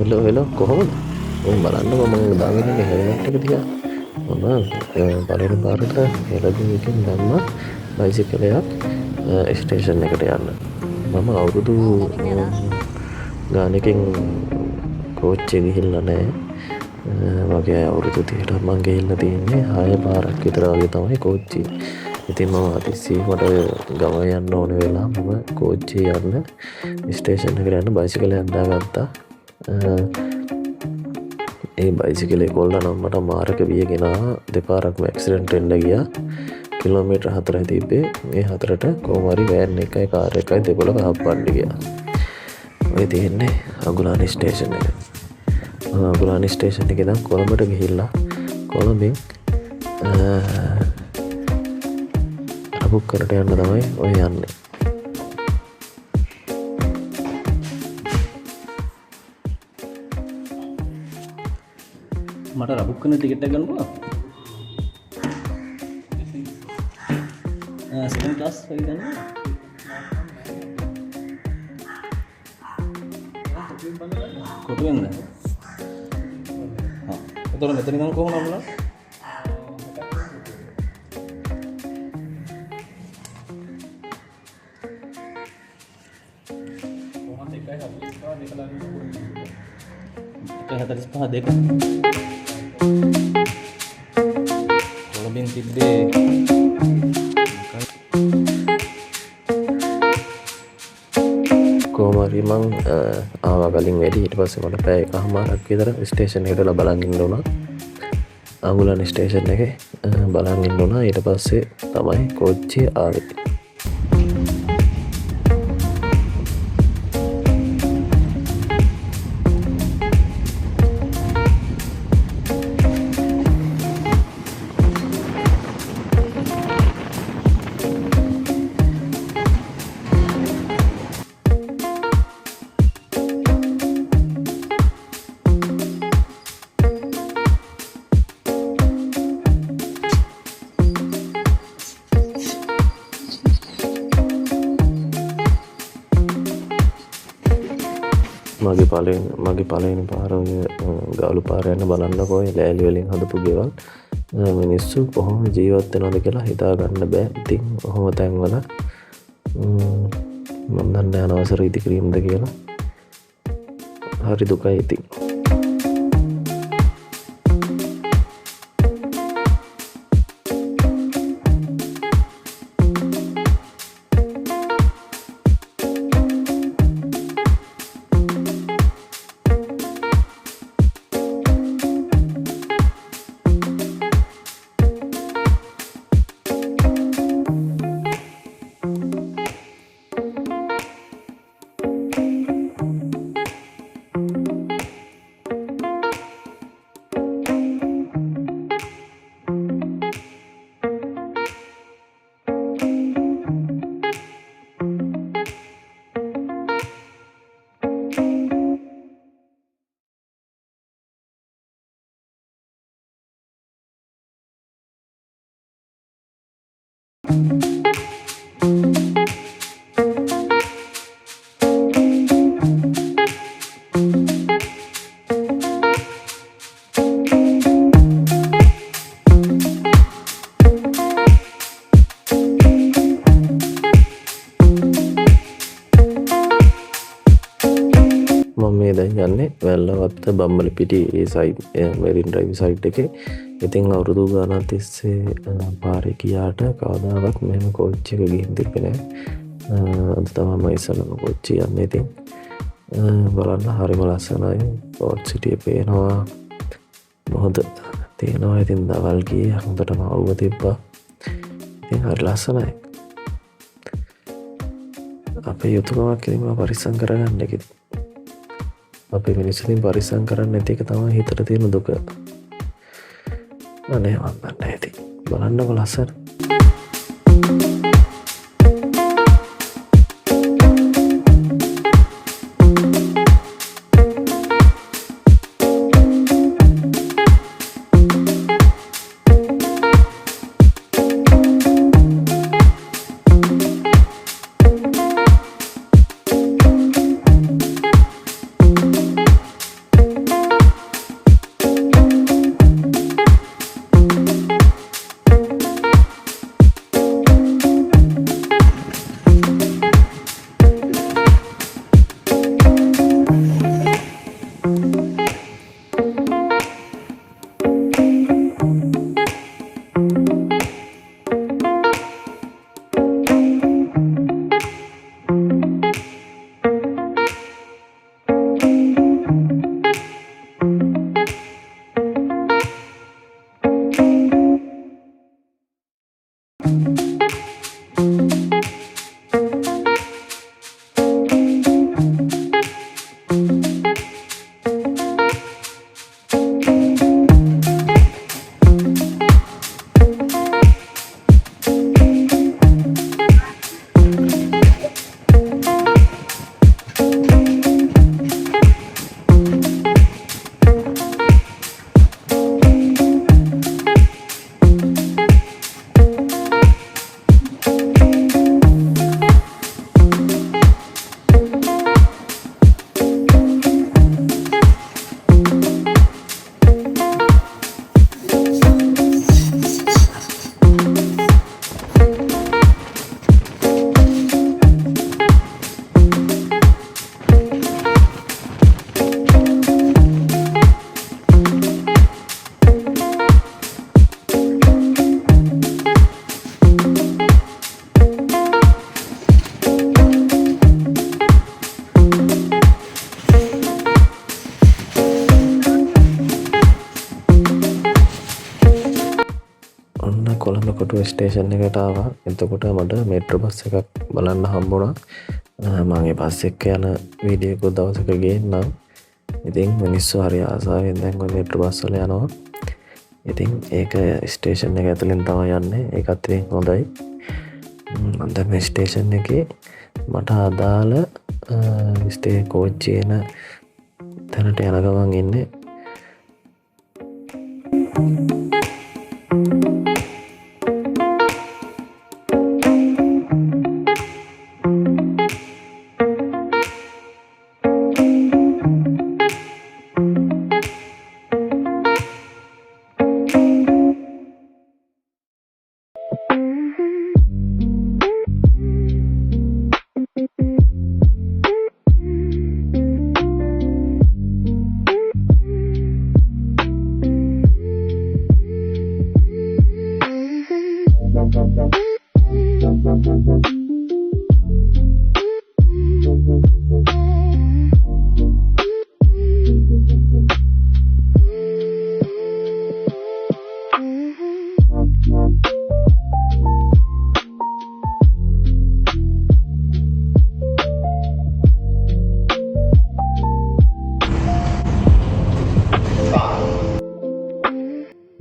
Hello කොහොමද? මම බලන්නකෝ මම දාගෙන ඉන්නේ හෙල්මට් එක දිහා. මම පළවෙනි පාරට හෙළදිවකින් දැම්මා බයිසිකලයක් ස්ටේෂන් එකට යන්න. මම අවුරුදු ගානකින් කෝච්චිය ගිහිල්ලා නැහැ. මගේ අවුරුදු 30ට මං ගිහිල්ලා තියෙන්නේ 6 පාරක් විතර වගේ තමයි කෝච්චිය. ඉතින් මම අතිසියෙ මට ගම යන්න ඕන වෙලා මම කෝච්චිය යන්න ස්ටේෂන් එකට යන්න බයිසිකලයක් දාගත්තා. ඒ බයිසිකලේ කොල්ලා නම් මට මාරක විය ගෙනා දෙපාරක්ම ඇක්සිඩන්ට් වෙන්න ගියා. කිලෝමීටර් 4යි තිබ්බේ. මේ 4ට කොහොම හරි වෑන් එකයි කාර් එකයි දෙපොළක හප්පන්න ගියා. ඔය තියෙන්නේ අගුලානි ස්ටේෂන් එක. අගුලානි ස්ටේෂන් එකේ ඉඳන් කොළඹට ගිහිල්ලා කොළඹින් රබුක්කරට යන්න තමයි ඔය යන්නේ. මට රබුක්කන ටිකට් එක ගන්නවා. සෙකන්ඩ් ක්ලාස් වගේ ගන්නවා. කොටුවෙන්ද? එතකොට මෙතන ඉඳන් කොහොමද අපලා? කොහොමද 1.45 දෙක කොළඹින් තිබ්බේ කොහොම හරි මං ආවා කලින් වැඩි. ඊට පස්සේ මට පැය එකමාරක් විතර ස්ටේෂන් එකට බලන් ඉන්න උනා. අගුලානි ස්ටේෂන් එකේ බලන් ඉන්න උනා. ඊට පස්සේ තමයි කෝච්චිය ආවේ. මගේ පළවෙනි පාර ඔය ගාලු පාර යන බලන්නකෝ. ලෑලි වලින් හදපු ගෙවල් මිනිස්සු කොහොම ජීවත් වෙනවද කියලා හිතා ගන්න බෑ. ඉතින් ඔහොම තැන්වල මම දන්නේ අනවසර ඉදිකිරීමද කියලා. හරි දුකයි ඉතින්. මම මේ දැන් යන්නේ වැල්ලවත්ත බම්බලපිටි ඒ සයිඩ් මෙරින් ඩ්‍රයිව් සයිඩ් එකේ. ඉතින් අවුරුදු ගානක් තිස්සේ පාරේ ගියාට කවදාවත් මෙහෙම කෝච්චි එක ගිහින් තිබ්බේ නැහැ. අද තමයි ඉස්සෙල්ලාම කෝච්චිය යන්නේ. ඉතින් බලන්න හරිම ලස්සනයි. පෝට් සිටිය පේනවා. මොහොත තියෙනවා. ඉතින් දවල් ගියේ හොඳටම අවුව තිබ්බා. ඉතින් හරි ලස්සනයි. අපේ යුතුයකමක් කිරීම පරිස්සම් කරගන්න එක. අපේ මිනිස්සුන් පරිස්සම් කරන්නේ නැති එක තමයි හිතට තියෙන දුක. අනේ මන් දන්නේ නැති. බලන්නකො ලස්සන. එයාපෝට් ස්ටේෂන් එකට ආවා. එතකොට මට මෙට්‍රෝ බස් එකක් බලන්න හම්බුණා. මම ඒ බස් එක යන වීඩියෝ එකක් දවසක ගේන්නම්. ඉතින් මිනිස්සු හරි ආසාවෙන් දැන් ඔය මෙට්‍රෝ බස් වල යනවා. ඉතින් ඒක ස්ටේෂන් එක ඇතුලෙන් තමයි යන්නේ. ඒකත් ඉතින් හොඳයි. දැන් මේ ස්ටේෂන් එකේ මට අදාළ කෝච්චිය එන තැනට යන ගමන් ඉන්නේ.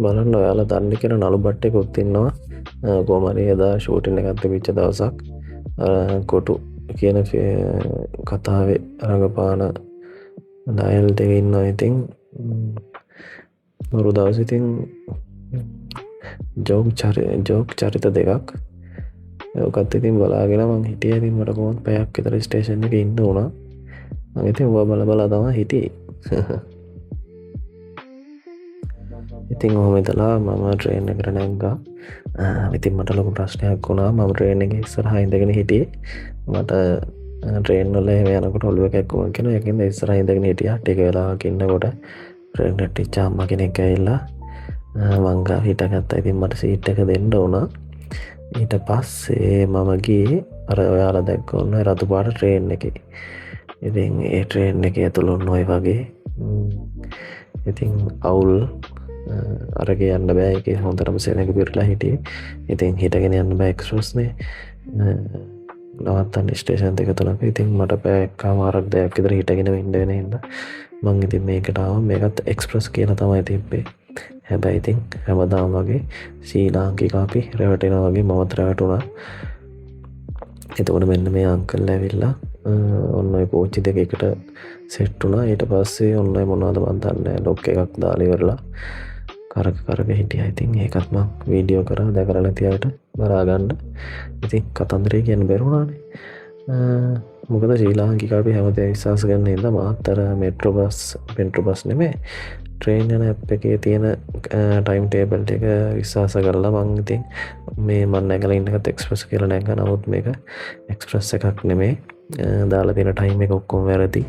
බලන්න ඔයාලා දන්න කෙන නළු බට්ටෙකුත් ඉන්නවා. කොහොම හරි එදා ෂූටින් එකක් තිබිච්ච දවසක් කොටු කියන කතාවේ රඟපාන ඩයල් දෙක ඉන්නවා. ඉතින් මුරු දවස් ඉතින් ජෝක් චරිත දෙකක් ඔකත් ඉතින් බලාගෙන මං හිටියේ. ඉතින් මට කොහොමද පැයක් විතර ස්ටේෂන් එකේ ඉන්න උනා. මම ඉතින් ඔබ බල තමයි හිටියේ. ඉතින් ඔහොම ඉඳලා මම ට්‍රේන් එකට නැග්ගා. ඉතින් මට ලොකු ප්‍රශ්නයක් වුණා. මම ට්‍රේන් එකේ ඉස්සරහා ඉඳගෙන හිටියේ. මට ට්‍රේන් වල එහෙම යනකොට ඔළුව කැක්කුමක් එනවා. ඒකින්ද ඉස්සරහා ඉඳගෙන හිටියා. ටික වෙලාවක් ඉන්නකොට ට්‍රේන් එකට ඉච්ච අම්මා කෙනෙක් ඇවිල්ලා මං ගාව හිටගත්තා. ඉතින් මට සීට් එක දෙන්න වුණා. ඊට පස්සේ මම ගියේ අර ඔයාලා දැක්ක ඔන්න රතු පාට ට්‍රේන් එකේ. ඉතින් ඒ ට්‍රේන් එකේ ඇතුළේ ඔන්න ඔය වගේ ඉතින් අවුල් අරගේ යන්න බෑ. ඒකේ හොඳටම සෙනඟ පිරලා හිටියේ. ඉතින් හිටගෙන යන්න බෑ එක්ස්ප්‍රස්නේ. නවත්තන්න ස්ටේෂන් දෙක තුනක. ඉතින් මට පැය එකමාරක් දෙකක් විතර හිටගෙන ඉන්න වෙන හින්දා මං ඉතින් මේකට ආවා. මේකත් එක්ස්ප්‍රස් කියලා තමයි තිබ්බේ. හැබැයි ඉතින් හැමදාම වගේ ශ්‍රී ලාංකික අපි රැවටෙනා වගේ මමත් රැවටුණා. එතකොට මෙන්න මේ අංකල් ඇවිල්ලා ඔන්න ඔය කෝච්චි දෙක එකට සෙට් වුණා. ඊට පස්සේ ඔන්න ඔය මොනවද මන් දන්නේ ලොක් එකක් දාලා ඉවරලා කරක හිටියා. ඉතින් ඒකත් මම වීඩියෝ කරා. දැකලා නැති අයට බලා ගන්න. ඉතින් කතන්දරේ කියන්න බැරුණානේ. මොකද ශ්‍රී ලාංකික අපි හැමදේම විශ්වාස කරන හින්දා මාත් අර මෙට්‍රෝ බස් නෙමෙයි ට්‍රේන් යන ඇප් එකේ තියෙන ටයිම් ටේබල් එක විශ්වාස කරලා මං ඉතින් මේ මම නැගලා ඉන්නකත් එක්ස්ප්‍රස් කියලා නැග්ගා. නමුත් මේක එක්ස්ප්‍රස් එකක් නෙමෙයි. දාලා තියෙන ටයිම් එක ඔක්කොම වැරදි.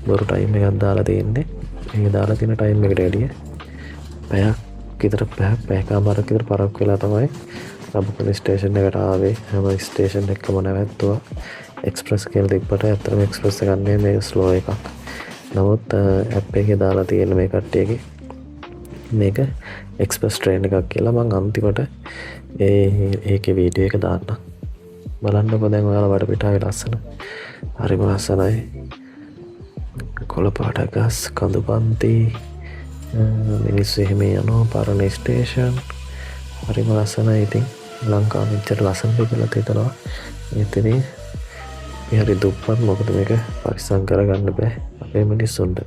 බොරු ටයිම් එකක් දාලා තියෙන්නේ. මේ දාලා තියෙන ටයිම් එකට වැඩිය පැයක් විතර පැයකමාරක් විතර පරක් වෙලා තමයි රබුකල ස්ටේෂන් එකට ආවේ. හැම ස්ටේෂන් එකකම නැවැත්තුවා. එක්ස්ප්‍රස් කියලා තිබ්බට ඇත්තටම එක්ස්ප්‍රස් එකක් නෙමෙයි. මේක ස්ලෝ එකක්. නමුත් ඇප් එකේ දාලා තියෙන මේ කට්ටියගේ මේක එක්ස්ප්‍රස් ට්‍රේන් එකක් කියලා මං අන්තිමට ඒකේ වීඩියෝ එක දාන්නම්. බලන්නකො දැන් ඔයාලා වටපිටාවේ ලස්සන. හරිම ලස්සනයි. කොළ පාට ගස් කඳු පන්ති මිනිස්සු එහෙම යනවා. පරණ ස්ටේෂන් හරිම ලස්සනයි. ඉතින් ලංකාව මෙච්චර ලස්සනද කියලා හිතනවා. ඉතින් මේ හරි දුප්පත්. මොකද මේක පරිස්සම් කරගන්න බෑ අපේ මිනිස්සුන්ට.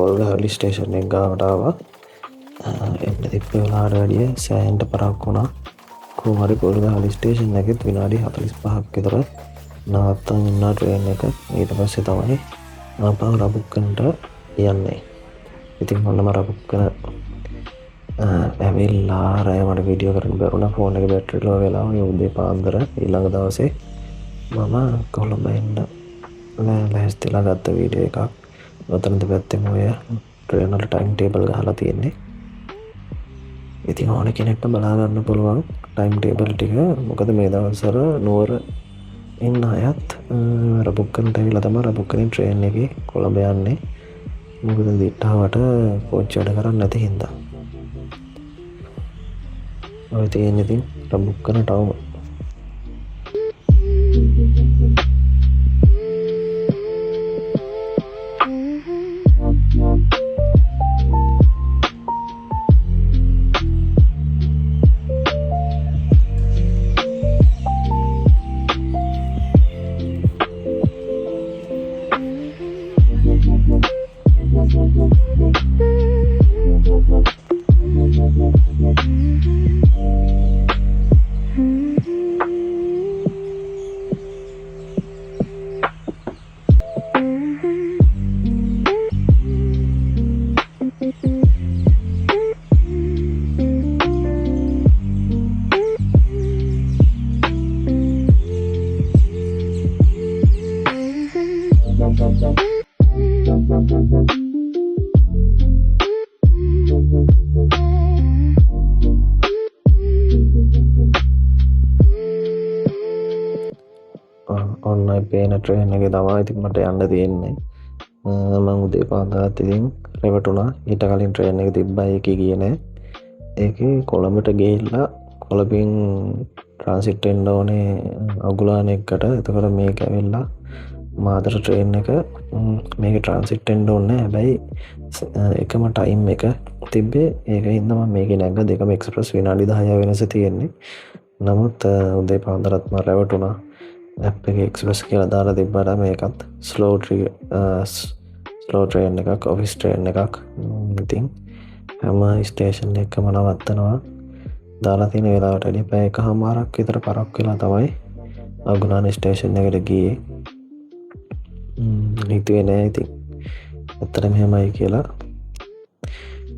පොල්ගහලි ස්ටේෂන් එක ගාවටාව එන්න තිප්ප වෙලාට වැඩිය සෑන්ට පරක් වුණා කෝමරි පොල්ගහලි ස්ටේෂන් එකෙත් විනාඩි 45ක් විතර නවත්තන් ඉන්න ට්‍රේන් එක ඊට පස්සේ තමයි ආපහු රබුක්කනට යන්නේ. ඉතින් ඔන්නම රබුක්කන ඇවිල්ලා රෑ මට වීඩියෝ කරන්න බැරුණා ෆෝන් එකේ බැටරි ලෝ වෙලා වගේ උදේ පාන්දර ඊළඟ දවසේ මම කොළඹ එන්න ලෑස්තිලා ගත්ත වීඩියෝ එකක්. ඔතනද පැත්තෙම ඔය ට්‍රේන් වල ටයිම් ටේබල් ගහලා තියෙන්නේ. ඉතින් ඕන කෙනෙක්ට බලා ගන්න පුළුවන් ටයිම් ටේබල් ටික. මොකද මේ දවස්වල නුවර ඉන්න අයත් රබුක්කනට ඇවිල්ලා තමයි රබුක්කනින් ට්‍රේන් එකේ කොළඹ යන්නේ. මොකද දිට්ටාවට කෝච්චි වැඩ කරන්නේ නැති හින්දා. ඔය තියෙන්නේ ඉතින් රබුක්කන ටවුම. ඔන්න පේන ට්‍රේන් එකේ තමයි ඉතින් මට යන්න තියෙන්නේ. මම උදේ පාන්දරත් ඉතින් රැවටුණා. ඊට කලින් ට්‍රේන් එක තිබ්බා ඒකේ ගියේ නෑ. ඒකේ කොළඹට ගිහිල්ලා කොළඹින් ට්‍රාන්සිට් වෙන්න ඕනේ අගුලාන එකට. එතකොට මේක ඇවිල්ලා මාතර ට්‍රේන් එක මේක ට්‍රාන්සිට් වෙන්න ඕනේ. හැබැයි එකම ටයිම් එක තිබ්බේ. ඒකින්ද මම මේකේ නැග්ගා. දෙකම එක්ස්ප්‍රස් විනාඩි 10 වෙනස තියෙන්නේ. නමුත් උදේ පාන්දරත් මම රැවටුණා. ඇප් එකේ එක්ස්ප්‍රස් කියලා දාලා තිබ්බට මේකත් ස්ලෝ ට්‍රේන් එකක්, ඔෆිස් ට්‍රේන් එකක්. ඉතින් හැම ස්ටේෂන් එකකම නවත්තනවා. දාලා තියෙන වෙලාවට වැඩිය පැය එකමාරක් විතර පරක් වෙලා තමයි අගුණාන ස්ටේෂන් එකට ගියේ. හිතුවේ නෑ ඉතින් ඇත්තට මෙහෙමයි කියලා.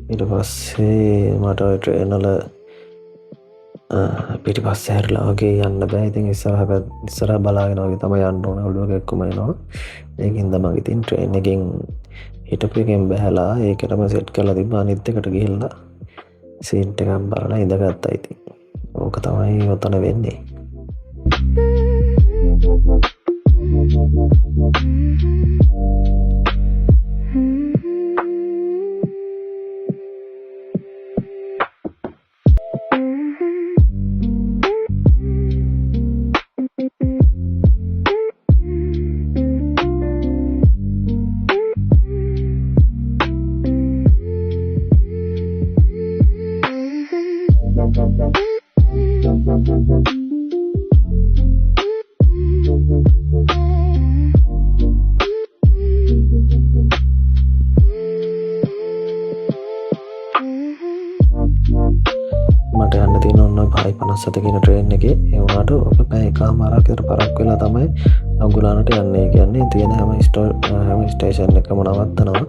ඊට පස්සේ මට ඔය ට්‍රේන් වල පිටිපස්සේ හැරිලා වගේ යන්න බෑ. ඉතින් ඉස්සරහ බලාගෙන වගේ තමයි යන්න ඕන. ඔළුවක එක්කම එනවා. ඒකින්ද මම ඉතින් ට්‍රේන් එකෙන් හිටපු එකෙන් බහැලා ඒකටම සෙට් කරලා තිබ්බා. අනිත් එකට ගිහිල්ලා සීට් එකක් බලලා ඉඳගත්තා. ඉතින් ඕක තමයි ඔතන වෙන්නේ. මට යන්න තියෙන ඔන්න 5:57 කියන ට්‍රේන් එකේ. ඒ වුණාට ඔක පැය එකමාරක් විතර පරක් වෙලා තමයි අගුලානට යන්නේ. කියන්නේ තියෙන හැම ස්ටේෂන් එකම නවත්තනවා.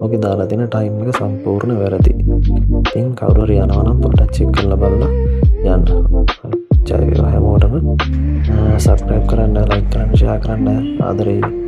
ඔකේ දාලා තියෙන ටයිම් එක සම්පූර්ණ වැරදි. ඉතින් කවුරු හරි යනවා නම් පොඩ්ඩක් චෙක් කරලා බලලා යන්න. ජය වේවා හැමෝටම. සබ්ස්ක්‍රයිබ් කරන්න, ලයික් කරන්න, ෂෙයා කරන්න ආදරෙයි.